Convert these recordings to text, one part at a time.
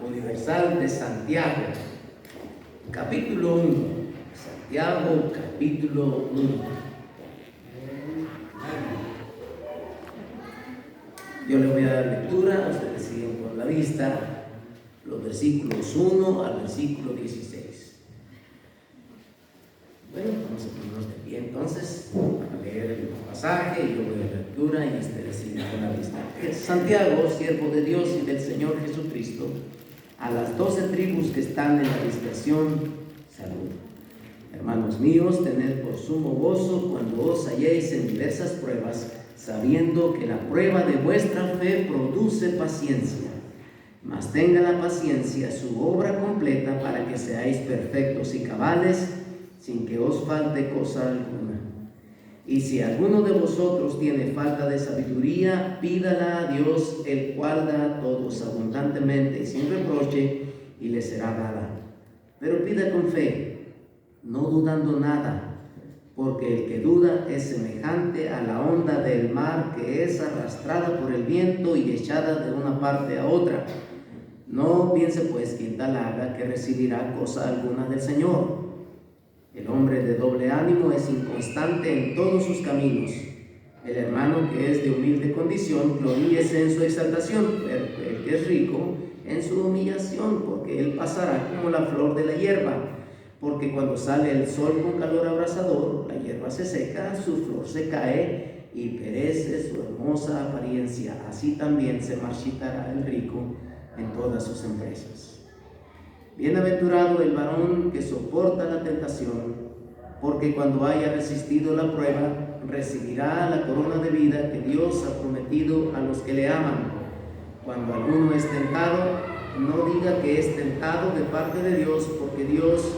Universal de Santiago, capítulo 1. Santiago, capítulo 1. Yo le voy a dar lectura, ustedes siguen con la vista, los versículos 1 al versículo 16. Bueno, vamos a ponernos de pie entonces para leer el pasaje y yo voy a la lectura y ustedes siguen con la vista. Santiago, siervo de Dios y del Señor Jesucristo, a las 12 tribus que están en la dispersión, salud. Hermanos míos, tened por sumo gozo cuando os halléis en diversas pruebas, sabiendo que la prueba de vuestra fe produce paciencia. Mas tenga la paciencia su obra completa para que seáis perfectos y cabales, sin que os falte cosa alguna. Y si alguno de vosotros tiene falta de sabiduría, pídala a Dios, el cual da a todos abundantemente y sin reproche, y le será dada. Pero pida con fe, no dudando nada, porque el que duda es semejante a la onda del mar que es arrastrada por el viento y echada de una parte a otra. No piense pues quien tal haga que recibirá cosa alguna del Señor. El hombre de doble ánimo es inconstante en todos sus caminos. El hermano que es de humilde condición, gloríese en su exaltación, pero el que es rico en su humillación, porque él pasará como la flor de la hierba. Porque cuando sale el sol con calor abrasador, la hierba se seca, su flor se cae y perece su hermosa apariencia. Así también se marchitará el rico en todas sus empresas. Bienaventurado el varón que soporta la tentación, porque cuando haya resistido la prueba, recibirá la corona de vida que Dios ha prometido a los que le aman. Cuando alguno es tentado, no diga que es tentado de parte de Dios, porque Dios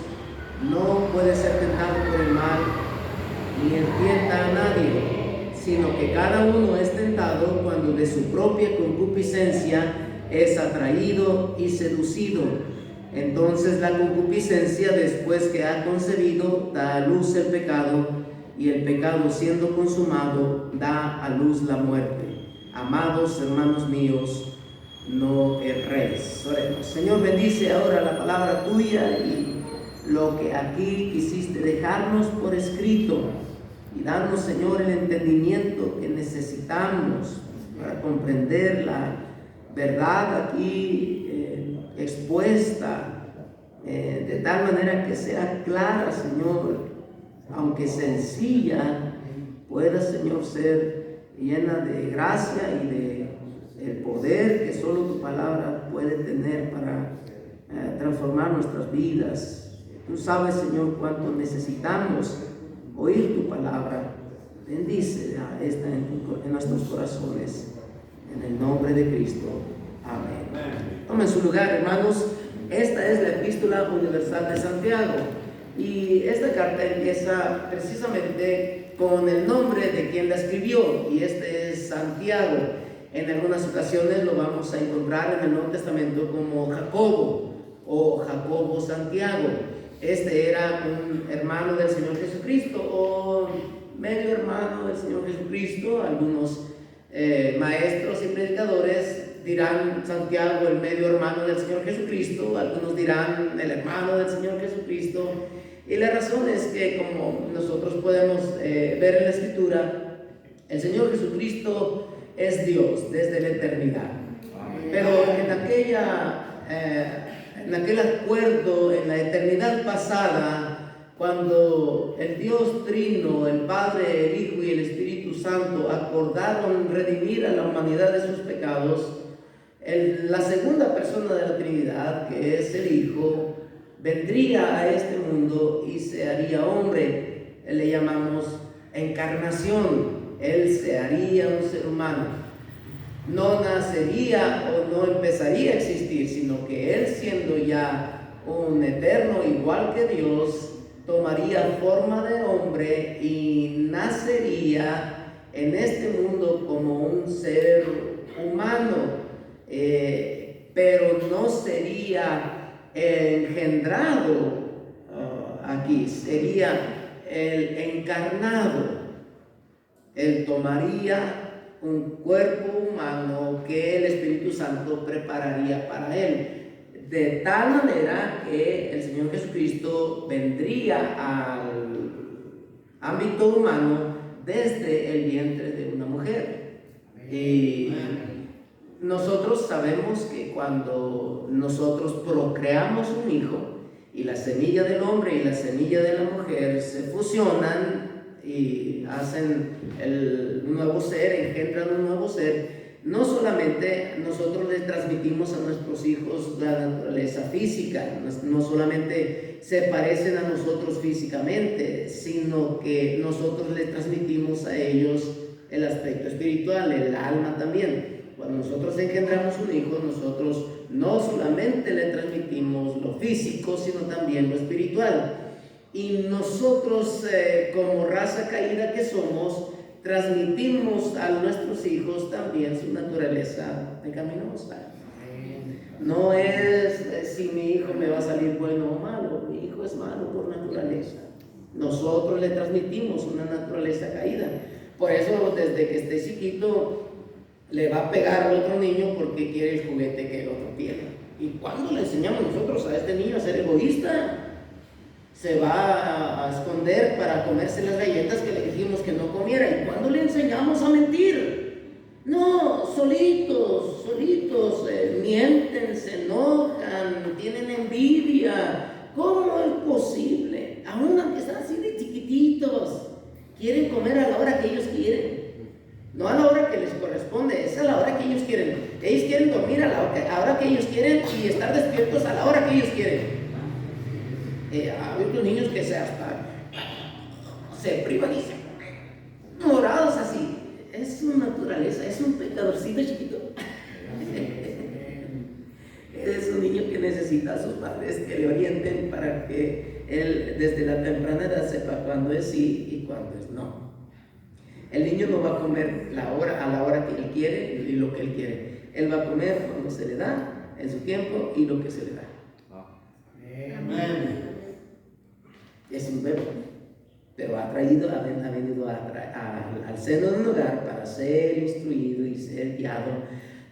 no puede ser tentado por el mal, ni tienta a nadie, sino que cada uno es tentado cuando de su propia concupiscencia es atraído y seducido. Entonces la concupiscencia, después que ha concebido, da a luz el pecado, y el pecado, siendo consumado, da a luz la muerte. Amados hermanos míos, no erréis. Oremos. Señor, bendice ahora la palabra tuya y lo que aquí quisiste dejarnos por escrito, y danos, Señor, el entendimiento que necesitamos para comprender la verdad aquí expuesta, de tal manera que sea clara, Señor, aunque sencilla, pueda, Señor, ser llena de gracia y de el poder que solo tu palabra puede tener para transformar nuestras vidas. Tú sabes, Señor, cuánto necesitamos oír tu palabra. Bendice a esta en nuestros corazones, en el nombre de Cristo. Amén. Tomen su lugar, hermanos. Esta es la Epístola Universal de Santiago, y esta carta empieza precisamente con el nombre de quien la escribió, y este es Santiago. En algunas ocasiones lo vamos a encontrar en el Nuevo Testamento como Jacobo o Jacobo Santiago. Este era un hermano del Señor Jesucristo o medio hermano del Señor Jesucristo. Algunos maestros y predicadores dirán Santiago, el medio hermano del Señor Jesucristo. Algunos dirán el hermano del Señor Jesucristo. Y la razón es que, como nosotros podemos ver en la Escritura, el Señor Jesucristo es Dios desde la eternidad. Pero en aquel acuerdo, en la eternidad pasada, cuando el Dios Trino, el Padre, el Hijo y el Espíritu Santo acordaron redimir a la humanidad de sus pecados, la segunda persona de la Trinidad, que es el Hijo, vendría a este mundo y se haría hombre. Le llamamos encarnación. Él se haría un ser humano. No nacería o no empezaría a existir, sino que Él, siendo ya un eterno igual que Dios, tomaría forma de hombre y nacería en este mundo como un ser humano. Pero no sería engendrado aquí, sería el encarnado. Él tomaría un cuerpo humano que el Espíritu Santo prepararía para él. de tal manera que el Señor Jesucristo vendría al ámbito humano desde el vientre de una mujer. Y nosotros sabemos que cuando nosotros procreamos un hijo y la semilla del hombre y la semilla de la mujer se fusionan y hacen un nuevo ser, engendran un nuevo ser, no solamente nosotros les transmitimos a nuestros hijos la naturaleza física, no solamente se parecen a nosotros físicamente, sino que nosotros les transmitimos a ellos el aspecto espiritual, el alma también. Cuando nosotros engendramos un hijo, nosotros no solamente le transmitimos lo físico, sino también lo espiritual. Y nosotros, como raza caída que somos, transmitimos a nuestros hijos también su naturaleza pecaminosa. No es si mi hijo me va a salir bueno o malo, mi hijo es malo por naturaleza. Nosotros le transmitimos una naturaleza caída. Por eso, desde que esté chiquito, le va a pegar al otro niño porque quiere el juguete que el otro tiene. ¿Y cuándo le enseñamos nosotros a este niño a ser egoísta? Se va a esconder para comerse las galletas que le dijimos que no comiera. ¿Y cuándo le enseñamos a mentir? No, solitos, mienten, se enojan, tienen envidia. ¿Cómo es posible? Aún aunque están así de chiquititos, quieren comer a la hora que ellos quieren. No a la hora que les corresponde, es a la hora que ellos quieren. Ellos quieren dormir a la hora que ellos quieren y estar despiertos a la hora que ellos quieren. Hay otros niños que se privan y se morados así. Es su naturaleza, es un pecadorcito chiquito. Es un niño que necesita a sus padres que le orienten para que él desde la temprana edad sepa cuándo es sí y cuándo es no. El niño no va a comer a la hora que él quiere y lo que él quiere. Él va a comer cuando se le da, en su tiempo y lo que se le da. Amén. Es un bebé, pero ha venido al seno de un hogar para ser instruido y ser guiado,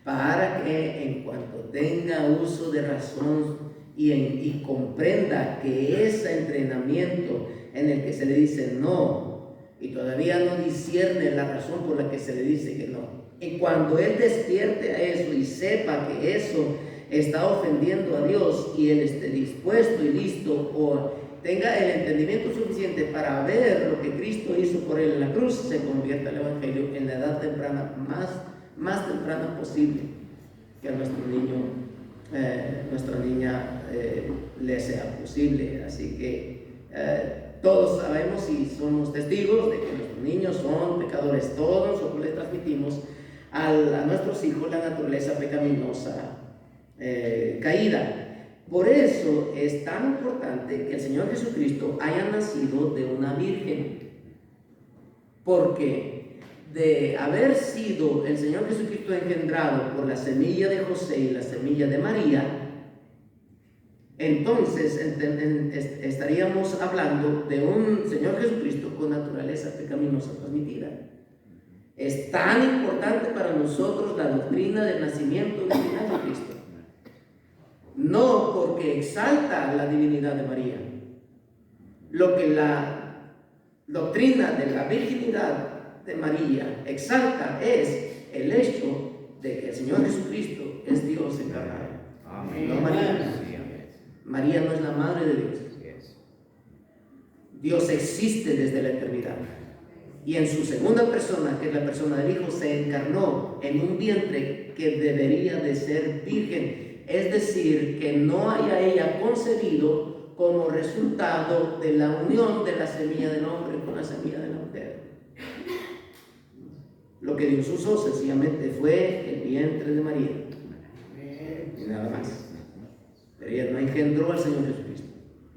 para que en cuanto tenga uso de razón y comprenda que ese entrenamiento en el que se le dice no, y todavía no discierne la razón por la que se le dice que no, y cuando él despierte a eso y sepa que eso está ofendiendo a Dios y él esté dispuesto y listo o tenga el entendimiento suficiente para ver lo que Cristo hizo por él en la cruz, se convierta el Evangelio en la edad temprana, más temprana posible, que a nuestro niño, nuestra niña le sea posible. Así que todos sabemos y somos testigos de que nuestros niños son pecadores. Todos nosotros le transmitimos a nuestros hijos la naturaleza pecaminosa caída. Por eso es tan importante que el Señor Jesucristo haya nacido de una virgen, porque de haber sido el Señor Jesucristo engendrado por la semilla de José y la semilla de María, entonces estaríamos hablando de un Señor Jesucristo con naturaleza pecaminosa transmitida. Es tan importante para nosotros la doctrina del nacimiento original de Cristo. No porque exalta la divinidad de María. Lo que la doctrina de la virginidad de María exalta es el hecho de que el Señor Jesucristo es Dios encarnado. Amén. No María. María no es la madre de Dios. Dios existe desde la eternidad. Y en su segunda persona, que es la persona del Hijo, se encarnó en un vientre que debería de ser virgen. Es decir, que no haya ella concebido como resultado de la unión de la semilla del hombre con la semilla de la mujer. Lo que Dios usó sencillamente fue el vientre de María. Y nada más. Pero ella no engendró al Señor Jesucristo.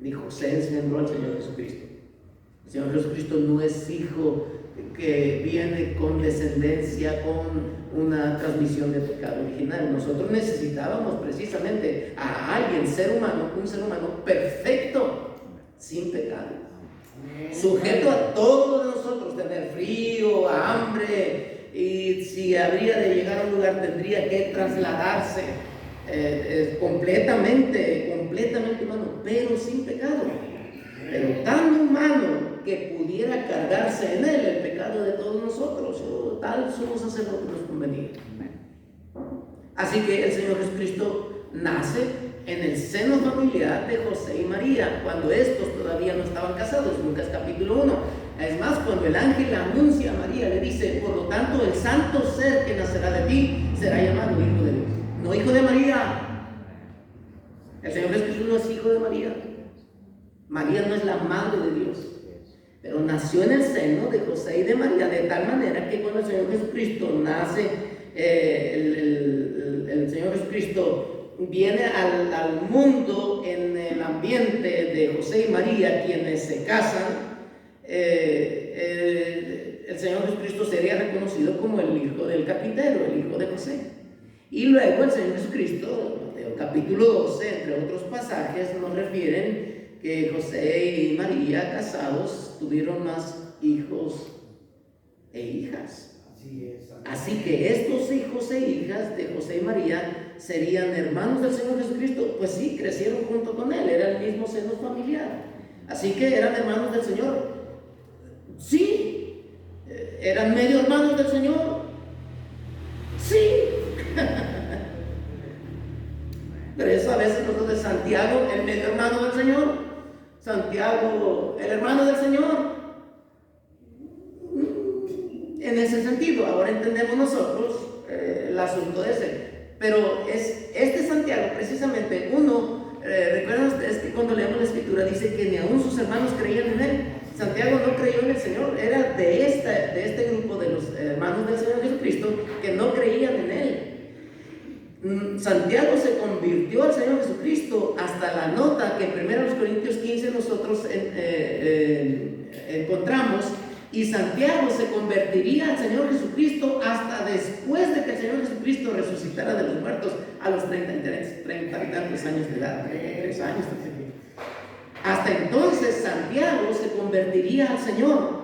Ni José engendró al Señor Jesucristo. El Señor Jesucristo no es hijo que viene con descendencia, con una transmisión de pecado original. Nosotros necesitábamos precisamente a alguien, un ser humano perfecto, sin pecado, sujeto a todos nosotros, tener frío, hambre, y si habría de llegar a un lugar tendría que trasladarse completamente humano, pero sin pecado, pero tan humano que pudiera cargarse en él el pecado de todos nosotros. Tal sumo sacerdote nos convenía. Así que el Señor Jesucristo nace en el seno familiar de José y María, cuando estos todavía no estaban casados. Lucas capítulo 1. Es más, cuando el ángel anuncia a María, le dice: por lo tanto, el santo ser que nacerá de ti será llamado Hijo de Dios. No hijo de María. El Señor Jesucristo no es hijo de María. María no es la madre de Dios, pero nació en el seno de José y de María, de tal manera que cuando el Señor Jesucristo nace, el Señor Jesucristo viene al mundo en el ambiente de José y María, quienes se casan. El Señor Jesucristo sería reconocido como el hijo del carpintero, el hijo de José. Y luego el Señor Jesucristo, Mateo capítulo 12, entre otros pasajes, nos refieren que José y María, casados, tuvieron más hijos e hijas. Así que estos hijos e hijas de José y María serían hermanos del Señor Jesucristo. Pues sí, crecieron junto con él, era el mismo seno familiar. Así que eran hermanos del Señor. Sí, eran medio hermanos del Señor. Sí. Pero eso a veces nosotros de Santiago, el medio hermano del Señor. Santiago, el hermano del Señor. En ese sentido, ahora entendemos nosotros el asunto de ese. Pero es este Santiago, precisamente, recuerdan ustedes que cuando leemos la Escritura dice que ni aún sus hermanos creían en él. Santiago no creyó en el Señor, era de este grupo de los hermanos del Señor Jesucristo que no creían en él. Santiago se convirtió al Señor Jesucristo hasta la nota que en 1 Corintios 15 nosotros encontramos. Y Santiago se convertiría al Señor Jesucristo hasta después de que el Señor Jesucristo resucitara de los muertos a los 30 y tantos años de edad, 33 años. Hasta entonces Santiago se convertiría al Señor.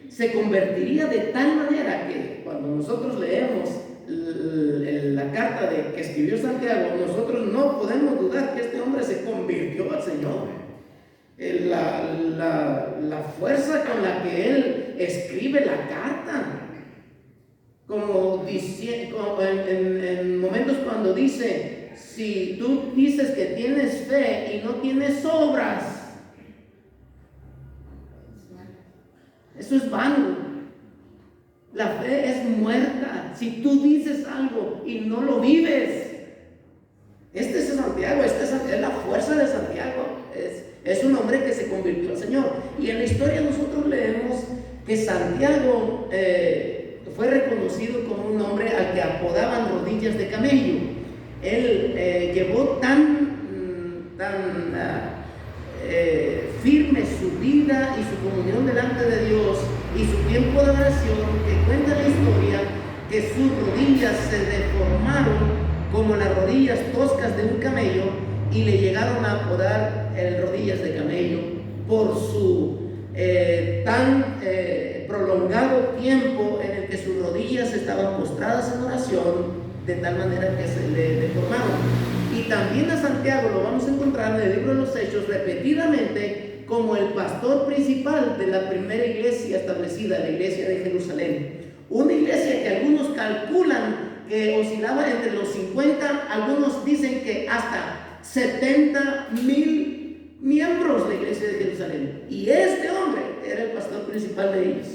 Se convertiría de tal manera que cuando nosotros leemos la carta que escribió Santiago, nosotros no podemos dudar que este hombre se convirtió al Señor. La fuerza con la que él escribe la carta, como en momentos cuando dice: si tú dices que tienes fe y no tienes obras, eso es vano. La fe es muerta si tú dices algo y no lo vives. Este es Santiago, es la fuerza de Santiago. Es un hombre que se convirtió al Señor. Y en la historia nosotros leemos que Santiago fue reconocido como un hombre al que apodaban rodillas de camello. Él llevó tan firme su vida y su comunión delante de Dios y su tiempo de oración, que cuenta la historia que sus rodillas se deformaron como las rodillas toscas de un camello, y le llegaron a apodar el rodillas de camello por su tan prolongado tiempo en el que sus rodillas estaban postradas en oración, de tal manera que se le deformaron. Y también a Santiago lo vamos a encontrar en el libro de los Hechos repetidamente como el pastor principal de la primera iglesia establecida, la iglesia de Jerusalén. Una iglesia que algunos calculan que oscilaba entre los 50, algunos dicen que hasta 70,000 miembros de la iglesia de Jerusalén. Y este hombre era el pastor principal de ellos.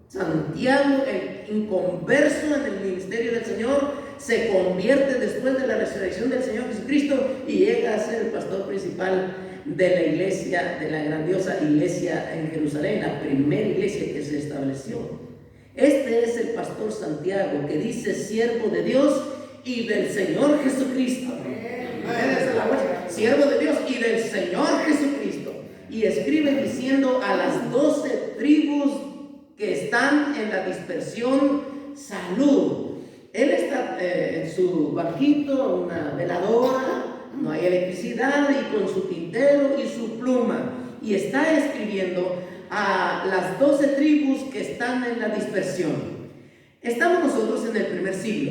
Santiago, el inconverso en el ministerio del Señor, se convierte después de la resurrección del Señor Jesucristo y llega a ser el pastor principal de la iglesia, de la grandiosa iglesia en Jerusalén, la primera iglesia que se estableció. Este es el pastor Santiago, que dice siervo de Dios y del Señor Jesucristo. Siervo de Dios y del Señor Jesucristo. Y escribe diciendo a las 12 tribus que están en la dispersión: salud. Él está en su barquito, una veladora, no hay electricidad, y con su tintero y su pluma, y está escribiendo a las 12 tribus que están en la dispersión. Estamos nosotros en el primer siglo.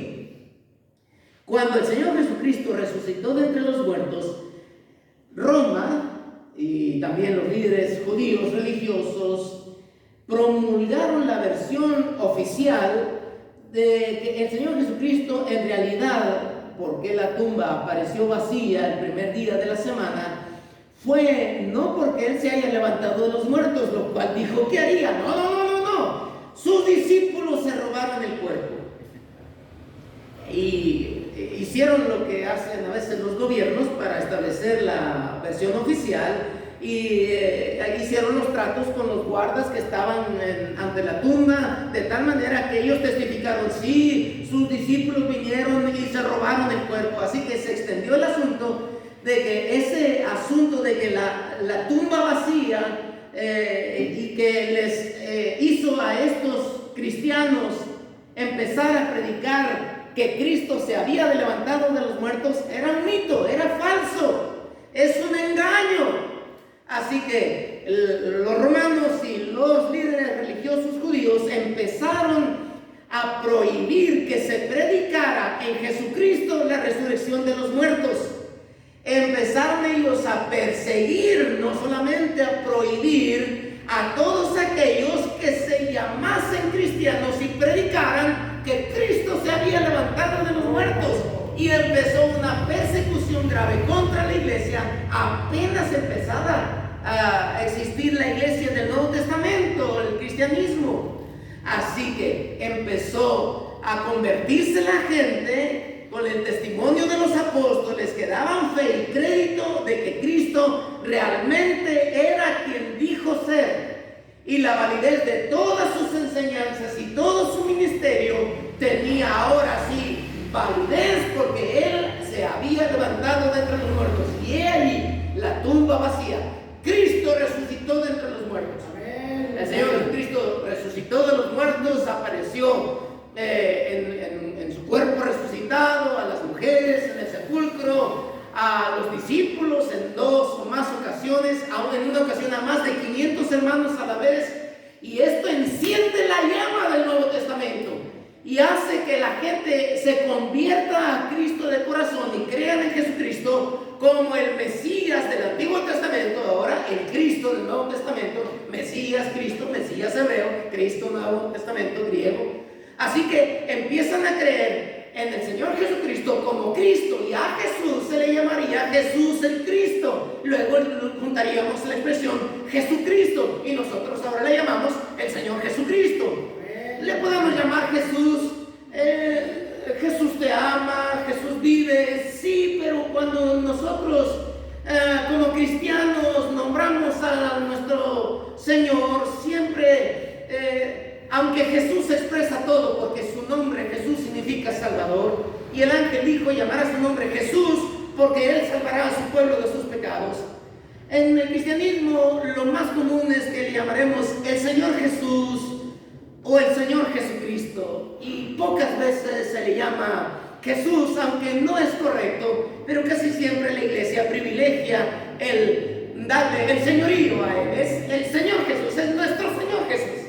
Cuando el Señor Jesucristo resucitó de entre los muertos, Roma y también los líderes judíos religiosos promulgaron la versión oficial de que el Señor Jesucristo en realidad, porque la tumba apareció vacía el primer día de la semana, fue no porque Él se haya levantado de los muertos, lo cual dijo que haría. No. Sus discípulos se robaron el cuerpo. Y hicieron lo que hacen a veces los gobiernos para establecer la versión oficial y hicieron los tratos con los guardas que estaban ante la tumba, de tal manera que ellos testificaron, sí, sus discípulos vinieron y se robaron el cuerpo. Así que se extendió el asunto de que ese asunto de que la tumba vacía y que les hizo a estos cristianos empezar a predicar que Cristo se había levantado de los muertos era un mito, era falso, es un engaño. Así que los romanos y los líderes religiosos judíos empezaron a prohibir que se predicara en Jesucristo la resurrección de los muertos. Empezaron ellos a perseguir, no solamente a prohibir a todos aquellos que se llamasen cristianos y predicaran que Cristo se había levantado de los muertos. Y empezó una persecución grave contra la iglesia apenas empezada a existir la iglesia del Nuevo Testamento, el cristianismo. Así que empezó a convertirse la gente con el testimonio de los apóstoles que daban fe y crédito de que Cristo realmente era quien dijo ser. Y la validez de todas sus enseñanzas y todo su ministerio tenía ahora sí validez, porque Él se había levantado de entre los muertos. Y allí la tumba vacía. Cristo resucitó de entre los muertos. Amén. El Señor Jesucristo resucitó de los muertos, apareció en su cuerpo resucitado, a las mujeres en el sepulcro, a los discípulos en 2 o más ocasiones, aún en una ocasión a más de 500 hermanos a la vez. Y esto enciende la llama del Nuevo Testamento y hace que la gente se convierta a Cristo de corazón y crean en Jesucristo como el Mesías del Antiguo Testamento, ahora el Cristo del Nuevo Testamento, Mesías, Cristo, Mesías hebreo, Cristo Nuevo Testamento griego. Así que empiezan a creer en el Señor Jesucristo como Cristo, y a Jesús se le llamaría Jesús el Cristo. Luego juntaríamos la expresión Jesucristo y nosotros ahora le llamamos el Señor Jesucristo. Le podemos llamar Jesús, Jesús te ama, Jesús vive, sí, pero cuando nosotros como cristianos nombramos a nuestro Señor, siempre, aunque Jesús expresa todo, porque su nombre Jesús significa Salvador, y el ángel dijo llamar a su nombre Jesús, porque Él salvará a su pueblo de sus pecados. En el cristianismo lo más común es que le llamaremos el Señor Jesús o el Señor Jesucristo, y pocas veces se le llama Jesús, aunque no es correcto, pero casi siempre la iglesia privilegia el darle el señorío a Él. Es el Señor Jesús, es nuestro Señor Jesús,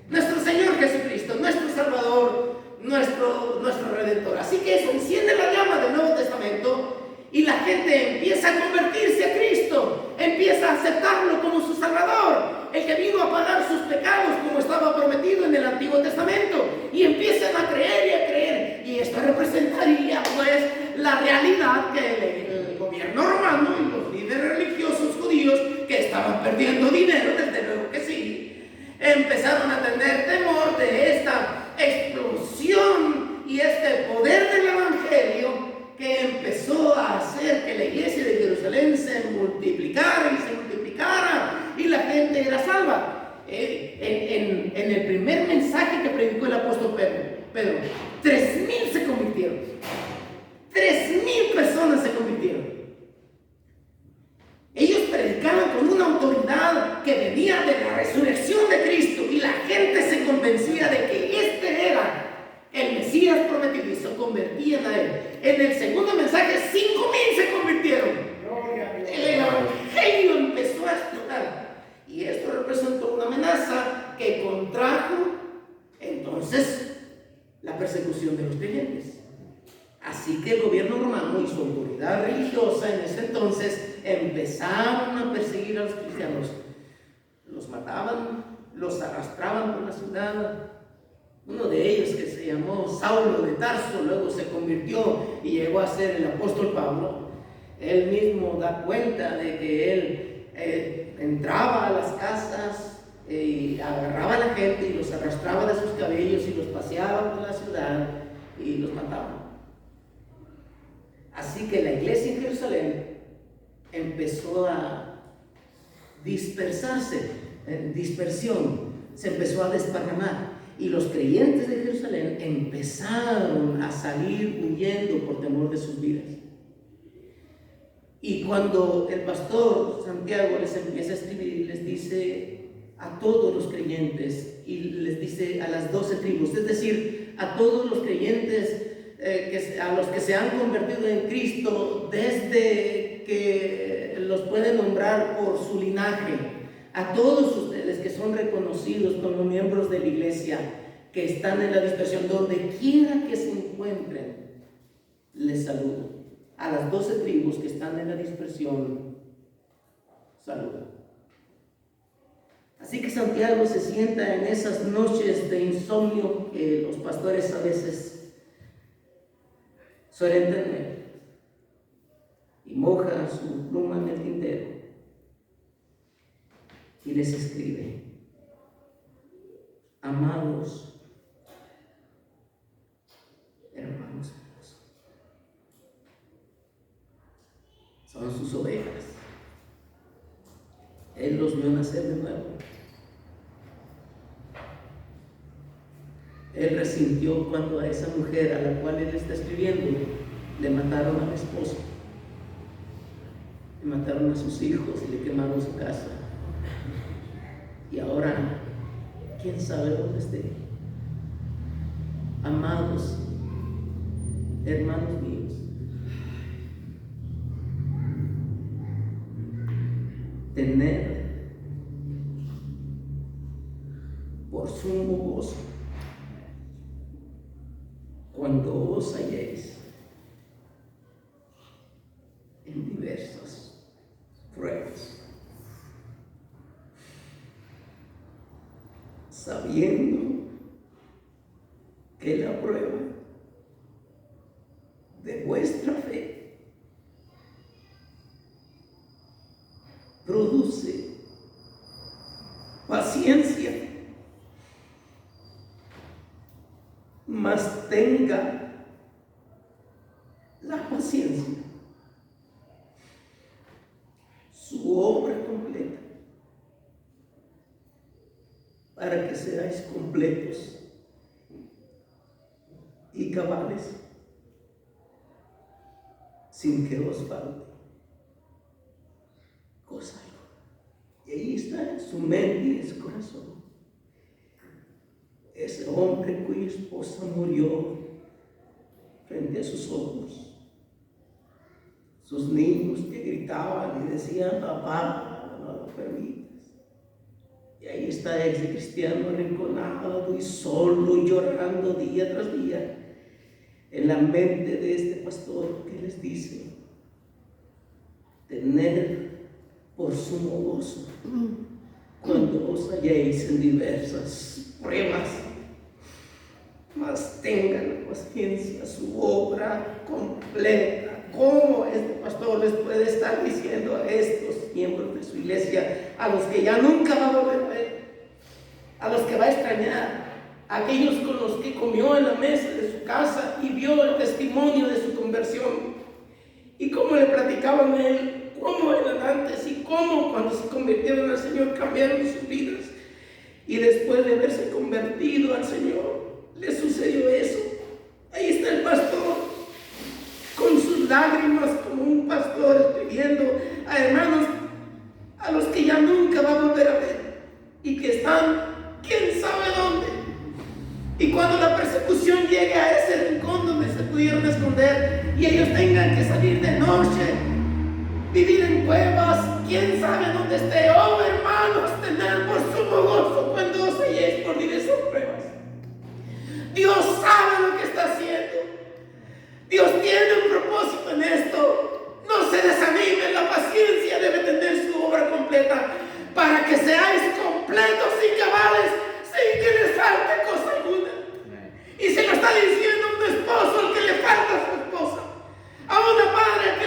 nuestro Señor Jesucristo, nuestro Salvador, nuestro Redentor. Así que eso enciende la llama del Nuevo Testamento y la gente empieza a convertirse a Cristo, empieza a aceptarlo como su Salvador, el que vino a pagar sus pecados como estaba prometido en el Antiguo Testamento, y empiezan a creer y a creer. Y esto representaría pues la realidad que el gobierno romano y los líderes religiosos judíos, que estaban perdiendo dinero, desde luego que sí, empezaron a tener temor de esta explosión y este poder del Evangelio que empezó a hacer que la iglesia de Jerusalén se multiplicara y se multiplicara y la gente era salva. En el primer mensaje que predicó el apóstol Pedro, 3,000 se convirtieron. 3,000 personas se convirtieron. Ellos predicaban con una autoridad que venía de la resurrección de Cristo, y la gente se convencía de que este era el Mesías prometido y se convertían a Él. En el segundo mensaje, 5,000 se convirtieron. El Evangelio empezó a explotar, y esto representó una amenaza que contrajo entonces la persecución de los creyentes. Así que el gobierno su autoridad religiosa en ese entonces, empezaron a perseguir a los cristianos. Los mataban, los arrastraban por la ciudad. Uno de ellos, que se llamó Saulo de Tarso, luego se convirtió y llegó a ser el apóstol Pablo. Él mismo da cuenta de que él entraba a las casas y agarraba a la gente y los arrastraba de sus cabellos y los paseaba por la ciudad y los mataba. Así que la iglesia en Jerusalén empezó a dispersarse, dispersión, se empezó a desparramar. Y los creyentes de Jerusalén empezaron a salir huyendo por temor de sus vidas. Y cuando el pastor Santiago les empieza a escribir, les dice a todos los creyentes, y les dice a las 12 tribus, es decir, a todos los creyentes, a los que se han convertido en Cristo, desde que los pueden nombrar por su linaje, a todos ustedes que son reconocidos como miembros de la iglesia, que están en la dispersión, donde quiera que se encuentren, les saludo. A las 12 tribus que están en la dispersión, saludo. Así que Santiago se sienta en esas noches de insomnio que los pastores a veces suelen tener, y moja su pluma en el tintero y les escribe: amados hermanos, son sus ovejas. Él los vio nacer de nuevo. Él resintió cuando a esa mujer a la cual él está escribiendo le mataron al esposo, le mataron a sus hijos y le quemaron su casa. Y ahora, quién sabe dónde esté. Amados hermanos míos, tener por sumo gozo cuando os halléis en diversas pruebas, sabiendo que la prueba de vuestra fe produce paciencia, mas tenga la paciencia su obra completa, para que seáis completos y cabales, sin que os falte cosa alguna. Y ahí está su mente y su corazón. Ese hombre cuya esposa murió frente a sus ojos, sus niños que gritaban y decían: papá, no lo permitas. Y ahí está ese cristiano arrinconado y solo, llorando día tras día, en la mente de este pastor que les dice: tener por sumo gozo cuando os halléis en diversas pruebas, mas tengan paciencia su obra completa. ¿Cómo este pastor les puede estar diciendo a estos miembros de su iglesia, a los que ya nunca va a volver a ver, a los que va a extrañar, a aquellos con los que comió en la mesa de su casa y vio el testimonio de su conversión, y cómo le platicaban a él, cómo eran antes y cómo cuando se convirtieron al Señor cambiaron sus vidas, y después de haberse convertido al Señor le sucedió eso? Ahí está el pastor con sus lágrimas, como un pastor escribiendo a hermanos a los que ya nunca va a volver a ver y que están quién sabe dónde. Y cuando la persecución llegue a ese rincón donde se pudieron esconder y ellos tengan que salir de noche, vivir en cuevas, quién sabe dónde esté. Oh hermanos, tener por sumo gozo cuando os halléis por diversas pruebas. Dios sabe lo que está haciendo. Dios tiene un propósito en esto. No se desanimen, la paciencia debe tener su obra completa para que seáis completos y cabales sin que les falte cosa alguna. Y se lo está diciendo a un esposo al que le falta a su esposa, a una madre al que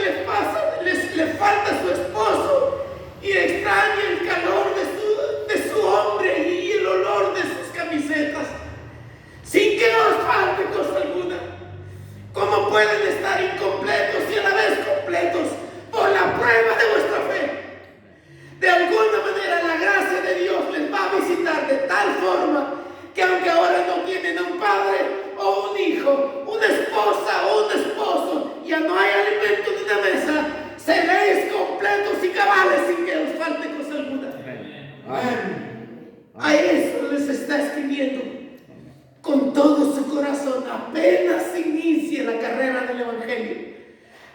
le falta a su esposo y extraña el calor de su hombre y el olor de sus camisetas, sin que os falte cosa alguna. ¿Cómo pueden estar incompletos y a la vez completos? Por la prueba de vuestra fe. De alguna manera la gracia de Dios les va a visitar de tal forma que aunque ahora no tienen a un padre o un hijo, una esposa o un esposo, ya no hay alimento en una mesa, seréis completos y cabales sin que os falte cosa alguna. A eso les está escribiendo con todo su corazón. Apenas inicia la carrera del Evangelio,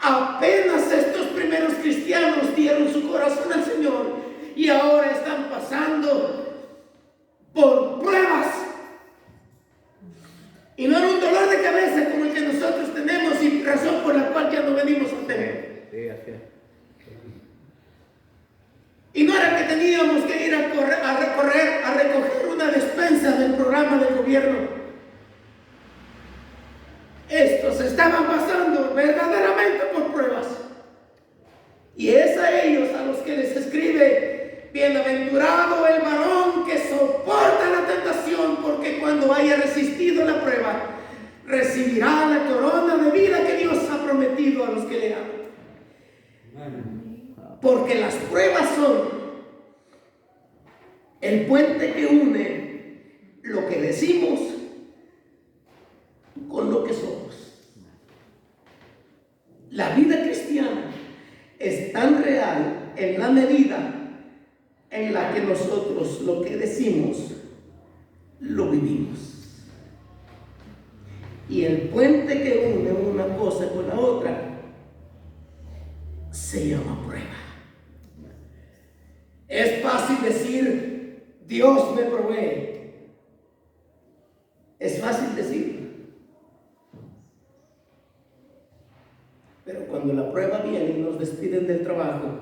apenas estos primeros cristianos dieron su corazón al Señor y ahora están pasando por pruebas. Y no era un dolor de cabeza como el que nosotros tenemos y razón por la cual ya no venimos a tener. Y no era que teníamos que ir a recoger una despensa del programa del gobierno. Estos estaban pasando verdaderamente por pruebas. Y es a ellos a los que les escribe: bienaventurado el varón que soporta la tentación, porque cuando haya resistido la prueba, recibirá la corona de vida que Dios ha prometido a los que le aman. Porque las pruebas son el puente que une lo que decimos con lo que somos. La vida cristiana es tan real en la medida en la que nosotros lo que decimos lo vivimos. Y el puente que une una cosa con la otra se llama prueba. Es fácil decir: Dios me provee. Es fácil decirlo. Pero cuando la prueba viene y nos despiden del trabajo,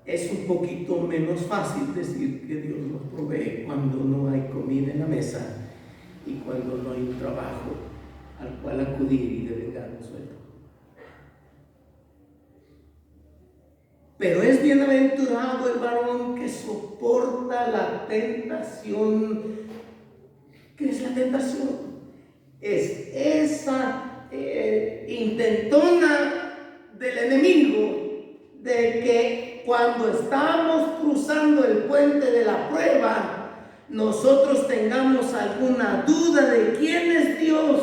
es un poquito menos fácil decir que Dios nos provee cuando no hay comida en la mesa y cuando no hay un trabajo al cual acudir y devengar un sueldo. Pero es bienaventurado el varón que soporta la tentación. ¿Qué es la tentación? Es esa intentona del enemigo de que cuando estamos cruzando el puente de la prueba, nosotros tengamos alguna duda de quién es Dios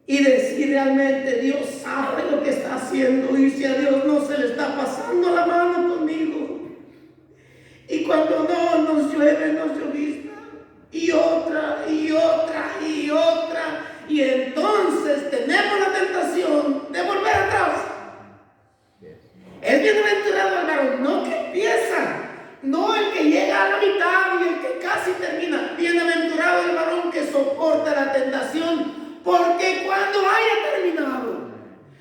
y de si realmente Dios sabe lo que está haciendo y si a Dios no se le está pasando la mano conmigo. Y cuando no nos llueve, nos llovizna, y otra, y otra, y otra, y entonces tenemos la tentación de volver atrás. Es bienaventurado el varón, no que empieza, no el que llega a la mitad y el que casi termina. Bienaventurado el varón que soporta la tentación, porque cuando haya terminado,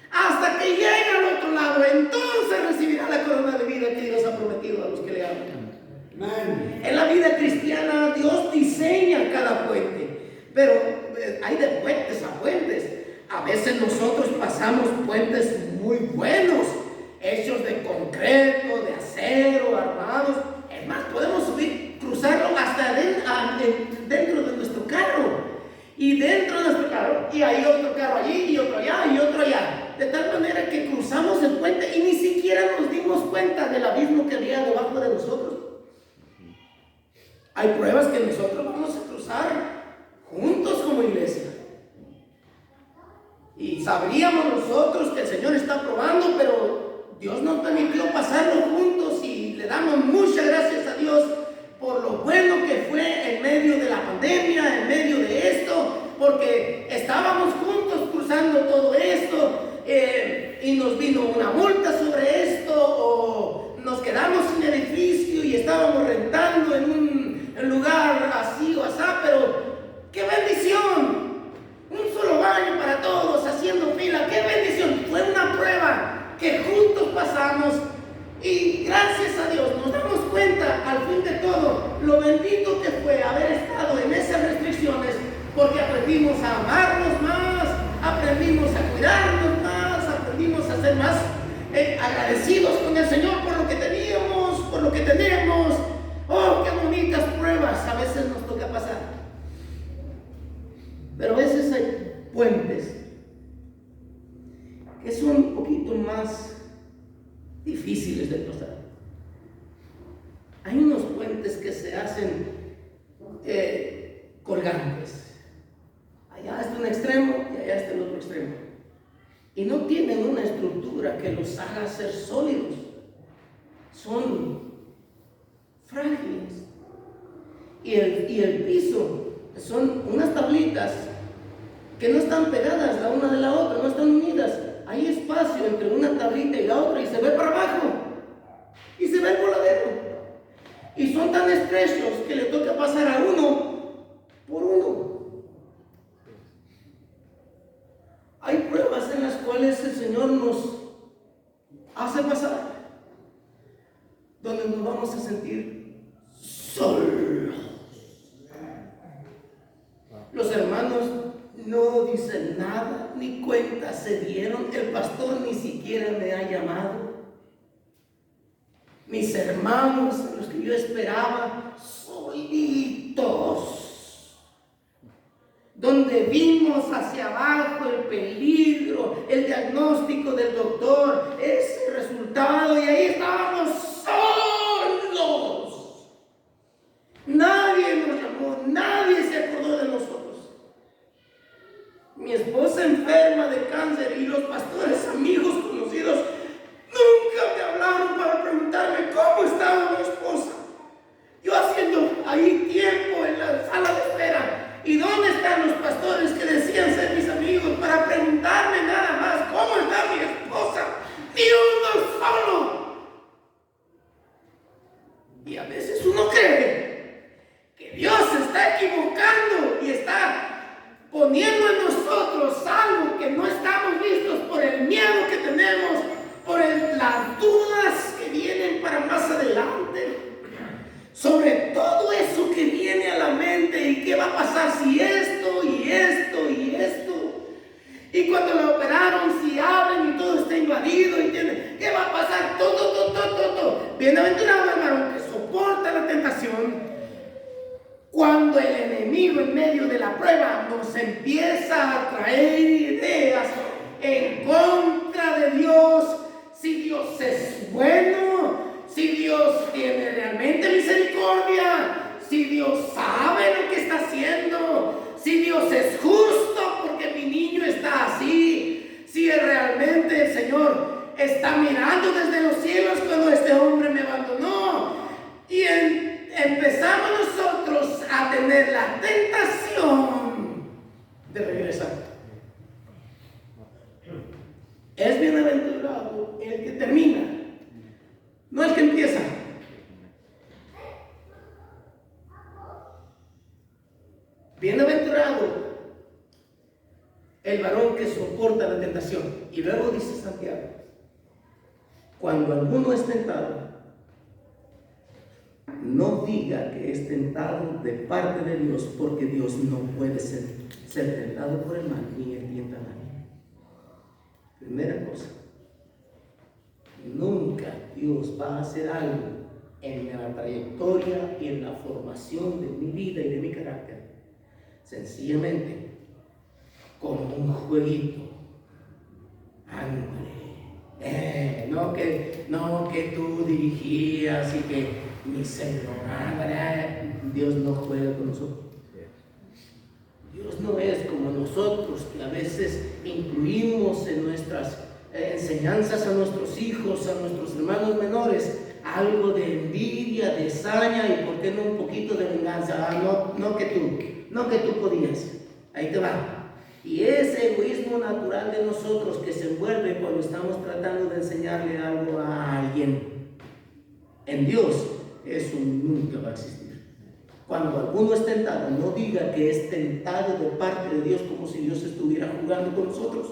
hasta que llegue al otro lado, entonces recibirá la corona de vida que Dios ha prometido a los que le aman. En la vida cristiana Dios diseña cada puente, pero hay de puentes a puentes. A veces nosotros pasamos puentes muy buenos, hechos de concreto, de acero, armados. Es más, podemos cruzarlo hasta dentro de nuestro carro. Y dentro de nuestro carro, y hay otro carro allí, y otro allá, y otro allá. De tal manera que cruzamos el puente y ni siquiera nos dimos cuenta del abismo que había debajo de nosotros. Hay pruebas que nosotros vamos a cruzar juntos como iglesia. Y sabríamos nosotros que el Señor está probando, pero Dios nos permitió pasarlo juntos y le damos muchas gracias a Dios por lo bueno que fue en medio de la pandemia, en medio de esto, porque estábamos juntos cruzando todo esto y nos vino una multa sobre esto, o nos quedamos sin edificio y estábamos rentando en un lugar así o así, pero ¡qué bendición! aprendimos a amarnos más, aprendimos a cuidarnos más, aprendimos a ser más agradecidos con el Señor por lo que teníamos, por lo que tenemos. Oh, qué bonitas pruebas a veces nos toca pasar. Pero a veces hay puentes que son un poquito más difíciles de cruzar. Hay unos puentes que se hacen colgantes. Allá está un extremo y allá está el otro extremo. Y no tienen una estructura que los haga ser sólidos. Son frágiles. Y el piso son unas tablitas que no están pegadas la una de la otra, no están unidas. Hay espacio entre una tablita y la otra y se ve para abajo. Y se ve el voladero. Y son tan estrechos que le toca pasar a uno por uno. Hay pruebas en las cuales el Señor nos hace pasar, donde nos vamos a sentir solos. Los hermanos no dicen nada, ni cuenta se dieron. El pastor ni siquiera me ha llamado. Mis hermanos, los que yo esperaba, solitos. Donde vimos hacia abajo el peligro, el diagnóstico del doctor, ese resultado, y ahí estábamos solos. Nadie nos llamó, nadie se acordó de nosotros. Mi esposa enferma de cáncer y los pastores, amigos, conocidos, nunca me hablaron para preguntarme cómo estaba mi esposa. Yo haciendo ahí tiempo en la sala de espera. ¿Y dónde están los pastores que decían ser mis amigos para preguntarme nada más cómo está mi esposa? Ni uno solo. Y a veces uno cree que Dios se está equivocando y está poniendo en nosotros algo que no estamos listos por el miedo que tenemos, por las dudas que vienen para más adelante. Sobre todo eso que viene a la mente y qué va a pasar si esto y esto y esto. Y cuando lo operaron, si abren y todo está invadido, ¿entienden? ¿Qué va a pasar? Todo. Bienaventurado el varón que soporta la tentación. Cuando el enemigo en medio de la prueba nos empieza a traer ideas en contra de Dios, si Dios es bueno, si Dios tiene realmente misericordia, si Dios sabe lo que está haciendo, si Dios es justo porque mi niño está así, si realmente el Señor está mirando desde los cielos cuando este hombre me abandonó. Y empezamos nosotros a tener la tentación de regresar. Es bienaventurado el que termina, no el que empieza. Bienaventurado el varón que soporta la tentación. Y luego dice Santiago: cuando alguno es tentado, no diga que es tentado de parte de Dios, porque Dios no puede ser tentado por el mal, ni él tienta a nadie. Primera cosa, nunca Dios va a hacer algo en la trayectoria y en la formación de mi vida y de mi carácter sencillamente como un jueguito. No que tú dirigías y que mi Señor, Dios no juega con nosotros. Dios no es como nosotros, que a veces incluimos en nuestras enseñanzas a nuestros hijos, a nuestros hermanos menores, algo de envidia, de saña y por qué no un poquito de venganza. No que tú podías. Ahí te va. Y ese egoísmo natural de nosotros que se envuelve cuando estamos tratando de enseñarle algo a alguien, en Dios eso nunca va a existir. Cuando alguno es tentado, no diga que es tentado de parte de Dios, como si Dios estuviera jugando con nosotros,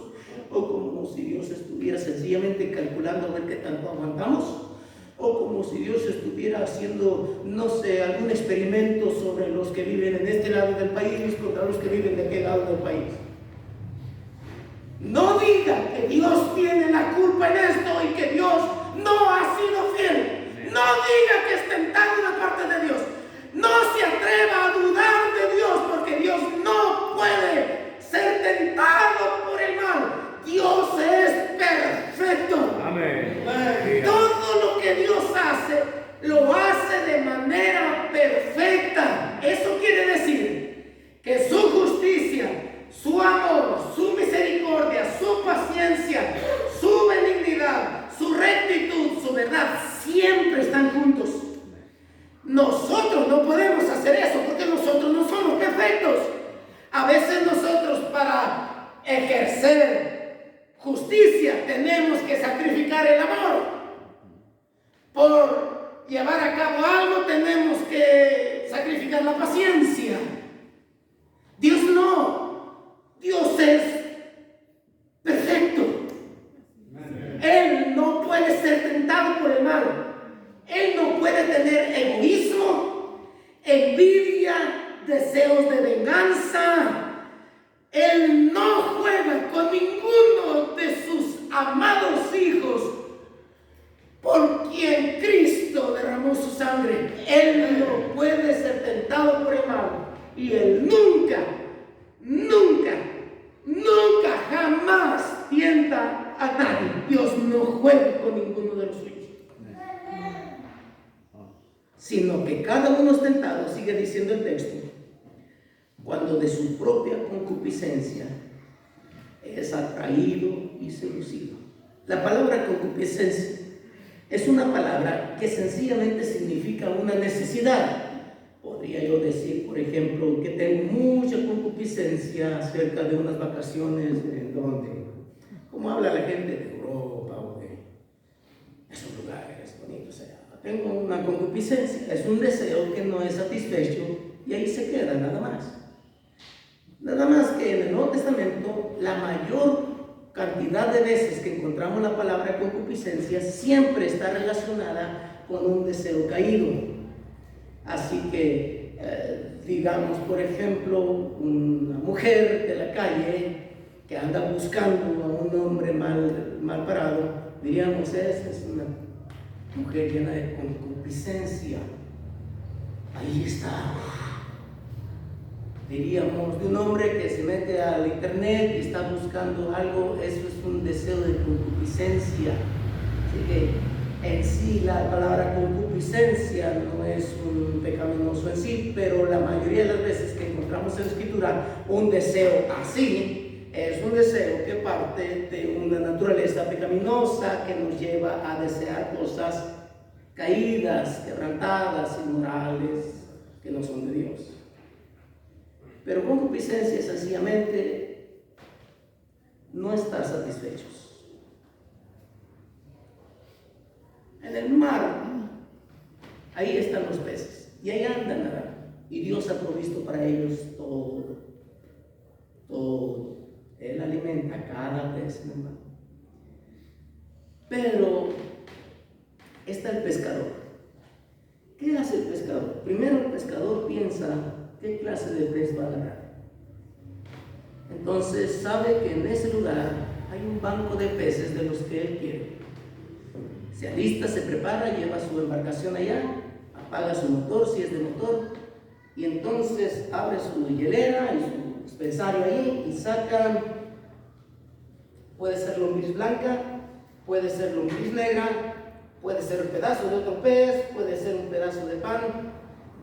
o como si Dios estuviera sencillamente calculando a ver qué tanto aguantamos, o como si Dios estuviera haciendo, no sé, algún experimento sobre los que viven en este lado del país contra los que viven de aquel lado del país. No diga que Dios tiene la culpa en esto y que Dios no ha sido fiel. No diga que es tentado de parte de Dios. No se atreva a dudar de Dios, porque Dios no puede ser tentado por el mal. Dios es perfecto. Amén. Todo lo que Dios hace, lo hace de manera perfecta. Eso quiere decir que su justicia, su amor, su misericordia, su paciencia, su benignidad, su rectitud, su verdad, siempre están juntos. Nosotros no podemos hacer eso porque nosotros no somos perfectos. A veces nosotros, para ejercer justicia, tenemos que sacrificar el amor. Por llevar a cabo algo tenemos que sacrificar la paciencia. Dios no. Dios es perfecto. Él no puede ser tentado por el mal. Él no puede tener egoísmo, envidia, deseos de venganza. Él no juega con ninguno de sus amados hijos por quien Cristo derramó su sangre. Él no puede ser tentado por el mal. Y Él nunca, jamás tienta a nadie. Dios no juega con ninguno de los suyos. Sino que cada uno es tentado, sigue diciendo el texto, cuando de su propia concupiscencia es atraído y seducido. La palabra concupiscencia es una palabra que sencillamente significa una necesidad. Podría yo decir, por ejemplo, que tengo mucha concupiscencia acerca de unas vacaciones en donde, como habla la gente de Europa o de esos lugares bonitos allá. Tengo una concupiscencia, es un deseo que no es satisfecho y ahí se queda, nada más. Nada más que en el Nuevo Testamento, la mayor cantidad de veces que encontramos la palabra concupiscencia siempre está relacionada con un deseo caído. Así que, digamos, por ejemplo, una mujer de la calle que anda buscando a un hombre mal parado, diríamos, es una mujer llena de concupiscencia. Ahí está. Diríamos, de un hombre que se mete al internet y está buscando algo, eso es un deseo de concupiscencia. Así que en sí la palabra concupiscencia no es un pecaminoso en sí, pero la mayoría de las veces que encontramos en la Escritura un deseo así, es un deseo que parte de una naturaleza pecaminosa que nos lleva a desear cosas caídas, quebrantadas, inmorales, que no son de Dios. Pero concupiscencia es sencillamente no estar satisfechos. En el mar, ahí están los peces y ahí andan nadando. Y Dios ha provisto para ellos todo. Él alimenta a cada pez en el mar. Pero está el pescador. ¿Qué hace el pescador? Primero el pescador piensa qué clase de pez va a agarrar. Entonces sabe que en ese lugar hay un banco de peces de los que él quiere. Se alista, se prepara, lleva su embarcación allá, apaga su motor si es de motor, y entonces abre su hielera y su dispensario ahí y saca, puede ser lombriz blanca, puede ser lombriz negra, puede ser un pedazo de otro pez, puede ser un pedazo de pan,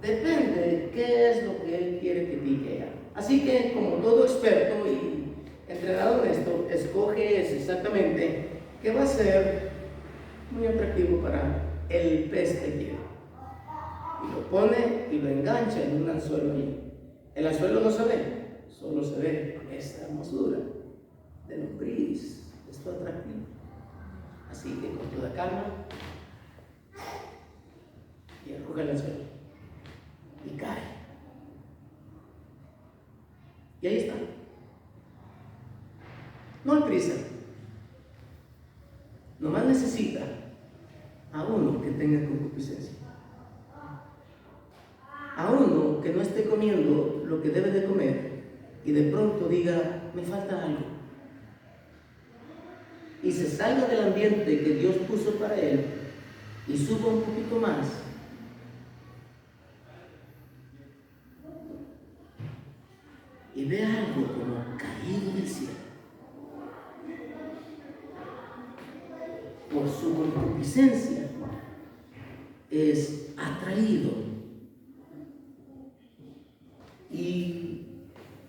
depende de qué es lo que él quiere que pique allá. Así que, como todo experto y entrenado en esto, escoge exactamente qué va a ser muy atractivo para el pez que quiere. Y lo pone y lo engancha en un anzuelo ahí. El anzuelo no se ve, solo se ve esta hermosura de lombriz, esto atractivo. Así que con toda calma y arroja el anzuelo y cae. Y ahí está. No hay prisa. Nomás necesita a uno que tenga concupiscencia, a uno que no esté comiendo lo que debe de comer y de pronto diga, me falta algo, y se salga del ambiente que Dios puso para él y suba un poquito más, y ve algo como caído del cielo. Por su concupiscencia es atraído y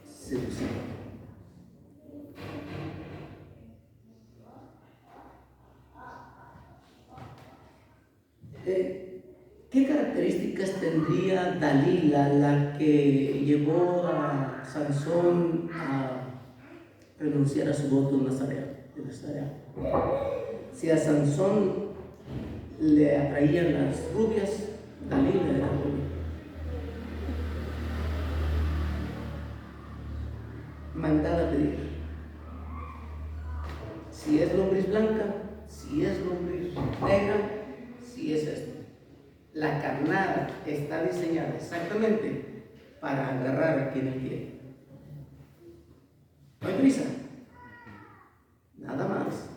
seducido. ¿Qué características tendría Dalila, la que llevó a Sansón a renunciar a su voto de Nazareo? Si a Sansón le atraían las rubias, Dalila era rubia. Mandada a pedir. Si es lombriz blanca, si es lombriz negra, si es esto. La carnada está diseñada exactamente para agarrar a quien él quiere. No hay prisa. Nada más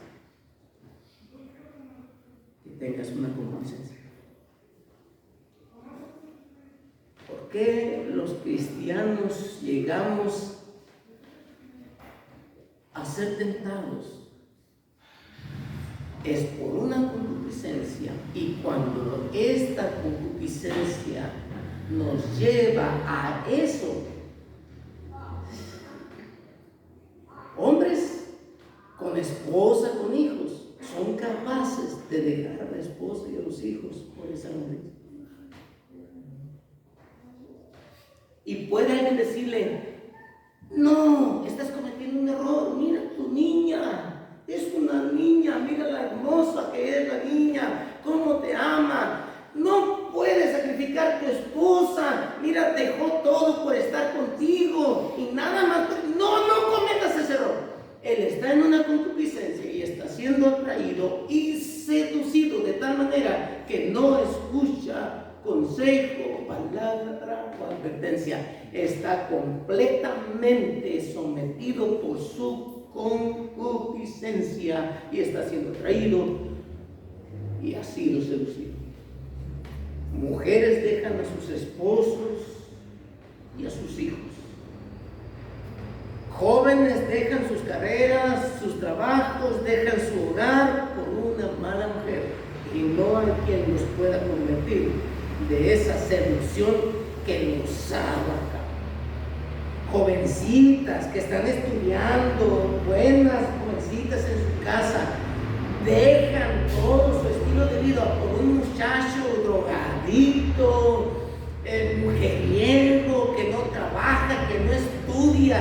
que tengas una concupiscencia. ¿Por qué los cristianos llegamos a ser tentados? Es por una concupiscencia, y cuando esta concupiscencia nos lleva a eso, hombres con esposa, con hijos, son capaces de dejar a la esposa y a los hijos por esa lombriz. Y puede alguien decirle, no, estás cometiendo un error, mira tu niña. Es una niña, mira la hermosa que es la niña, cómo te ama. No puedes sacrificar a tu esposa, mira, dejó todo por estar contigo y nada más. No cometas ese error. Él está en una concupiscencia y está siendo atraído y seducido de tal manera que no escucha consejo, palabra o advertencia. Está completamente sometido por su concupiscencia y está siendo atraído y ha sido seducido. Mujeres dejan a sus esposos y a sus hijos. Jóvenes dejan sus carreras, sus trabajos, dejan su hogar por una mala mujer, y no hay quien los pueda convertir de esa seducción que los ha abarcado. Jovencitas que están estudiando, buenas jovencitas en su casa, dejan todo su estilo de vida por un muchacho drogadicto, mujeriego, que no trabaja, que no estudia,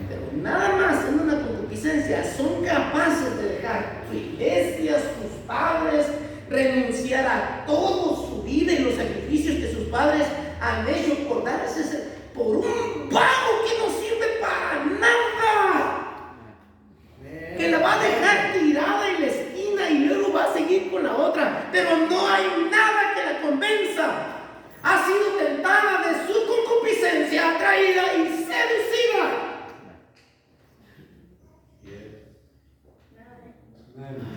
pero nada más en una concupiscencia son capaces de dejar su iglesia, sus padres, renunciar a toda su vida y los sacrificios que sus padres han hecho por darse por un pago que no sirve para nada, que la va a dejar tirada en la esquina y luego va a seguir con la otra, pero no hay nada que la convenza. Ha sido tentada de su concupiscencia, atraída y seducida.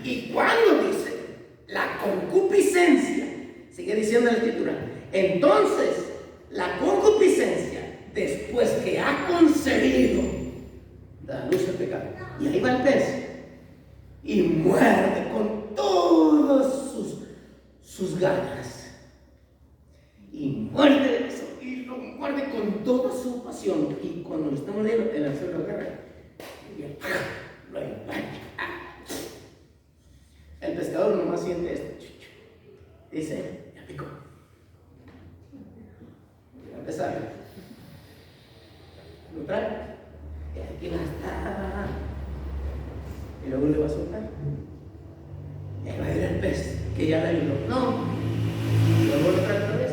Y cuando dice la concupiscencia, sigue diciendo la escritura, entonces la concupiscencia, después que ha concebido, da luz al pecado. Y ahí va el pez y muerde con todas sus garras. Y muerde eso, y lo muerde con toda su pasión. Y cuando lo estamos leyendo, el anzuelo lo agarra y lo empacha. El pescador nomás siente esto. Dice, ya picó. Y va a empezar. Lo trae. Y aquí no está. Y luego le va a soltar. Y ahí va a ir el pez, que ya la ayudó. No. Y luego lo trae otra vez.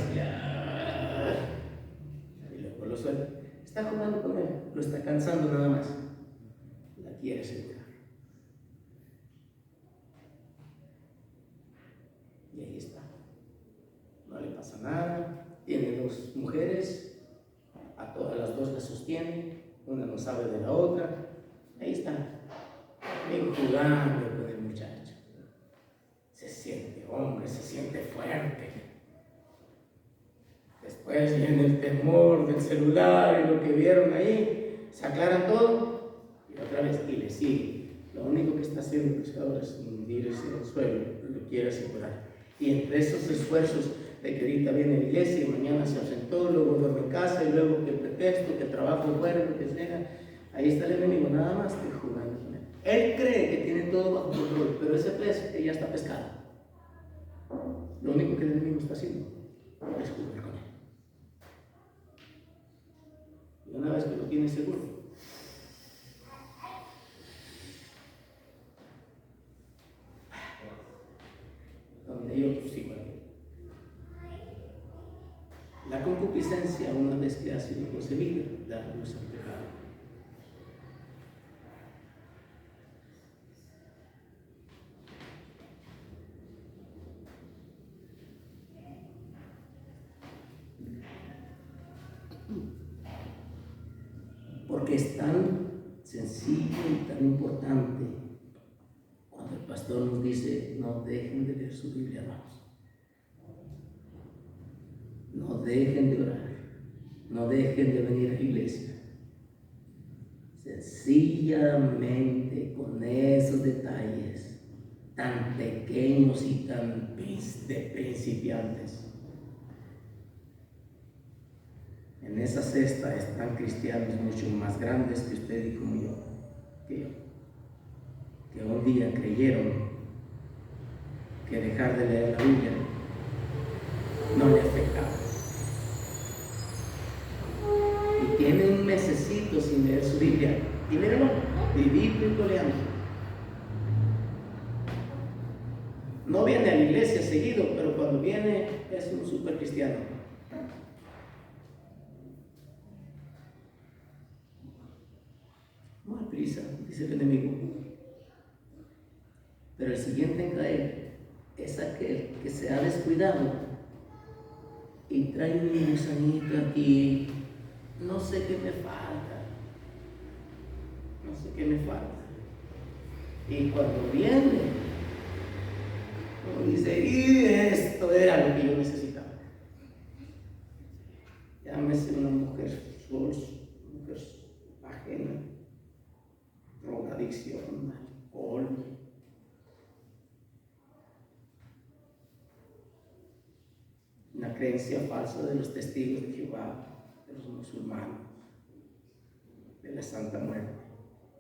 Y luego lo suelta. Está jugando con él. Lo está cansando nada más. La quiere asegurar. Y ahí está. No le pasa nada. Tiene 2 mujeres, a todas las 2 las sostiene, una no sabe de la otra. Ahí está, bien jugando con el muchacho. Se siente hombre, se siente fuerte. Después viene el temor del celular y lo que vieron ahí, se aclaran todo y otra vez y le sigue. Lo único que está haciendo el pescador es hundirse en el suelo, lo quiere asegurar. Y entre esos esfuerzos de que ahorita viene a la iglesia y mañana se ausentó, luego duerme en casa y luego que el pretexto, que el trabajo fuera, lo que sea, ahí está el enemigo nada más que jugando con él. Él cree que tiene todo bajo control, pero ese pez ya está pescado. Lo único que el enemigo está haciendo es jugar con él. Y una vez que lo tiene seguro, donde hay otros igual. La concupiscencia, una vez que ha sido concebida, da luz al pecado. Porque es tan sencillo y tan importante cuando el pastor nos dice: no dejen de leer su Biblia, hermanos. No dejen de orar. No dejen de venir a la iglesia. Sencillamente con esos detalles tan pequeños y tan de principiantes. En esa cesta están cristianos mucho más grandes que usted y como yo, que un día creyeron que dejar de leer la Biblia no le afectaba. Y tienen un mesecito sin leer su Biblia. Y mírenlo, vivir coleando. No viene a la iglesia seguido, pero cuando viene es un super cristiano. No hay prisa, dice el enemigo. Pero el siguiente en caer es aquel que se ha descuidado y trae un gusanito aquí. No sé qué me falta. No sé qué me falta. Y cuando viene, uno dice: y esto era lo que yo necesitaba. Llámese una mujer sola, mujer ajena, drogadicción, alcohol, una creencia falsa de los testigos de Jehová, de los musulmanes, de la Santa Muerte.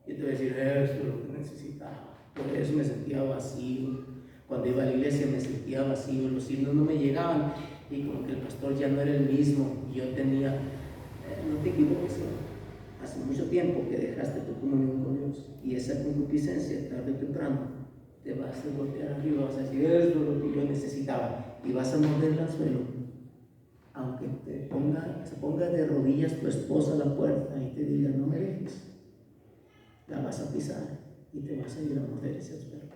Y te voy a decir: esto es lo que necesitaba. Por eso me sentía vacío. Cuando iba a la iglesia me sentía vacío, los himnos no me llegaban y como que el pastor ya no era el mismo. Yo tenía, no te equivoques, hace mucho tiempo que dejaste tu comunión con Dios y esa concupiscencia tarde o temprano te vas a golpear arriba, vas a decir: esto es lo que yo necesitaba, y vas a morderla al suelo. Aunque se ponga de rodillas tu esposa a la puerta y te diga: no me dejes, la vas a pisar y te vas a ir a morder ese suelo.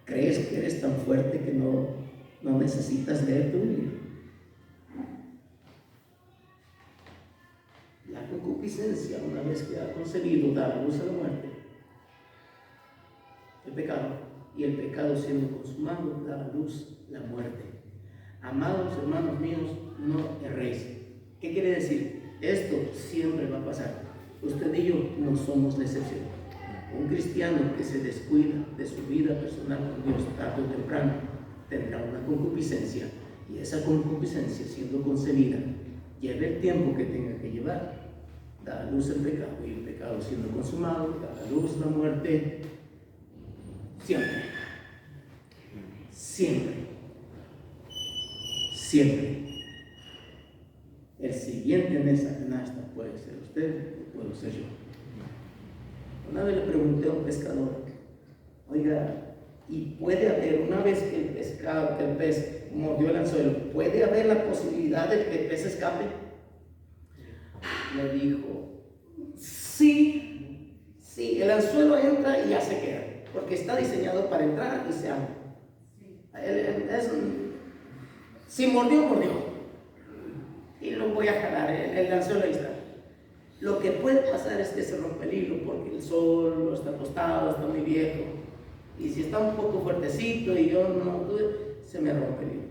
¿Crees que eres tan fuerte que no necesitas leer tu Biblia? La concupiscencia, una vez que ha concebido, da luz a la muerte. El pecado, y el pecado siendo consumado, da a luz la muerte. Amados hermanos míos, no erréis. ¿Qué quiere decir? Esto siempre va a pasar. Usted y yo no somos la excepción. Un cristiano que se descuida de su vida personal con Dios tarde o temprano tendrá una concupiscencia, y esa concupiscencia, siendo concebida, lleve el tiempo que tenga que llevar, da a luz el pecado, y el pecado siendo consumado da a luz la muerte. Siempre, el siguiente en esa canasta puede ser usted o puedo ser yo. Una vez le pregunté a un pescador: oiga, ¿y puede haber, una vez que el pez mordió el anzuelo, puede haber la posibilidad de que el pez escape? Me dijo: sí, el anzuelo entra y ya se queda. porque está diseñado para entrar y se abre. Si mordió, mordió. Y lo voy a jalar, el anzuelo ahí está. Lo que puede pasar es que se rompe el hilo porque el sol está tostado, está muy viejo. Y si está un poco fuertecito y yo no tuve, se me rompe el hilo.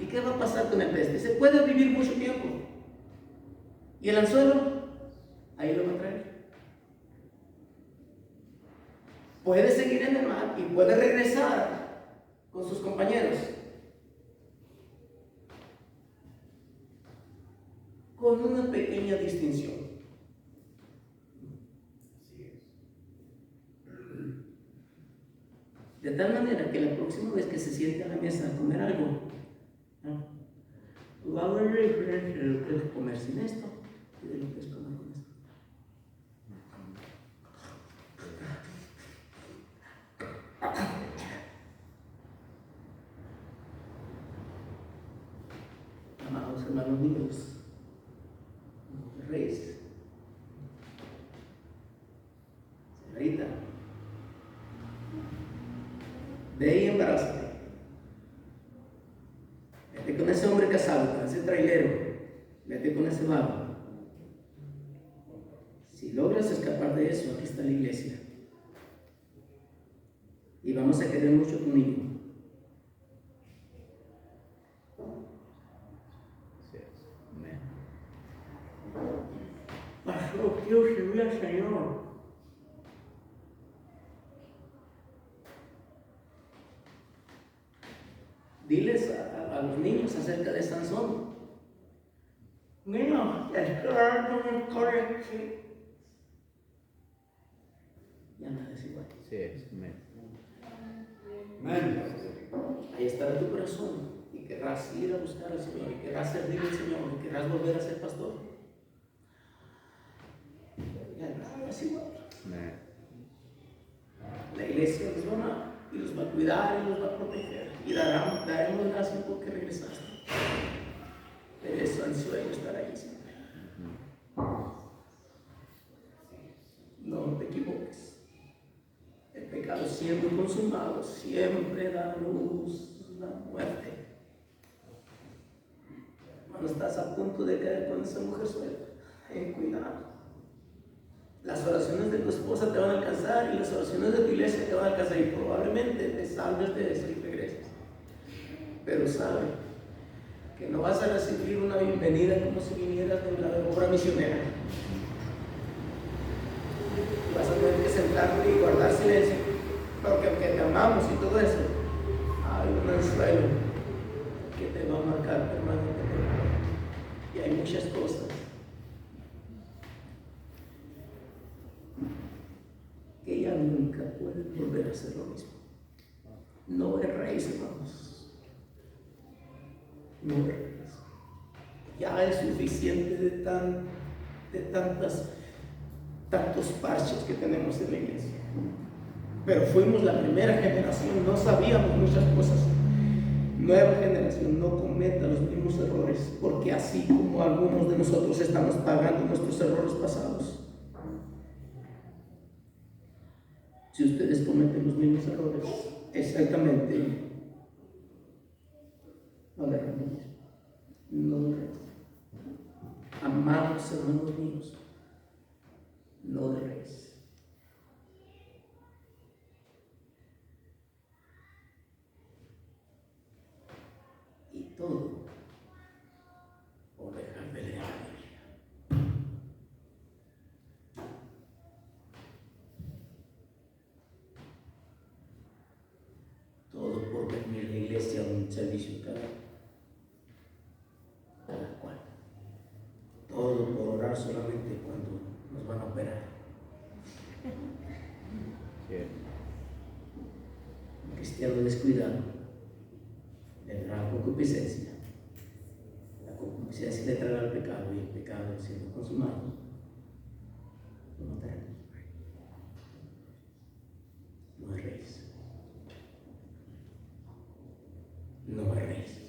¿Y qué va a pasar con el pez? Que se puede vivir mucho tiempo. Y el anzuelo, ahí lo va a traer. Puede seguir en el mar y puede regresar con sus compañeros. Con una pequeña distinción. De tal manera que la próxima vez que se siente a la mesa a comer algo, ¿no?, va a haber diferencia de lo que es comer sin esto y de lo que es comer con esto. Amados hermanos míos, reyes, señorita, ve y embarázate. Vete con ese hombre casado, con ese trailero, vete con ese vago. Si logras escapar de eso, aquí está la iglesia. Y vamos a querer mucho a tu niño. Pastor, quiero servir al Señor. Diles a los niños acerca de Sansón. Niños, esperando un correcto. Ya nada es igual. Sí, amén. Amén. Ahí estará tu corazón y querrás ir a buscar al Señor y querrás servir al Señor y querrás volver a ser pastor. Ya nada es igual. Amén. La iglesia los va a cuidar y los va a proteger y daremos gracias porque regresaste. Pero eso anzuelo estará ahí siempre. No te equivoques. El pecado siendo consumado siempre da luz la muerte. Cuando estás a punto de caer con esa mujer suelta, ten cuidado. Las oraciones de tu esposa te van a alcanzar y las oraciones de tu iglesia te van a alcanzar y probablemente te salves de eso y regreses. Pero sabe que no vas a recibir una bienvenida como si vinieras de una obra misionera. Vas a tener que sentarte y guardar silencio, porque aunque te amamos y todo eso, hay un anzuelo que te va a marcar permanentemente. Y hay muchas cosas que ya nunca pueden volver a ser lo mismo. No erréis, hermanos. No erréis. Ya es suficiente de tantos parches que tenemos en la iglesia. Pero fuimos la primera generación, no sabíamos muchas cosas. Nueva generación, no cometa los mismos errores, porque así como algunos de nosotros estamos pagando nuestros errores pasados. Si ustedes cometen los mismos errores, exactamente, no le erremos. No le erremos. Amados hermanos míos, no erréis. Y todo por dejar de leer la Biblia. Todo por venir a la iglesia a un servicio cada cual. Todo por orar solamente cuando nos van a operar. Sí. Un cristiano descuidado vendrá la concupiscencia. La concupiscencia le traerá el pecado y el pecado siendo consumado lo matará. No erréis. No erréis.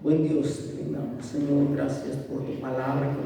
Buen Dios, te brindamos, Señor, gracias por tu palabra que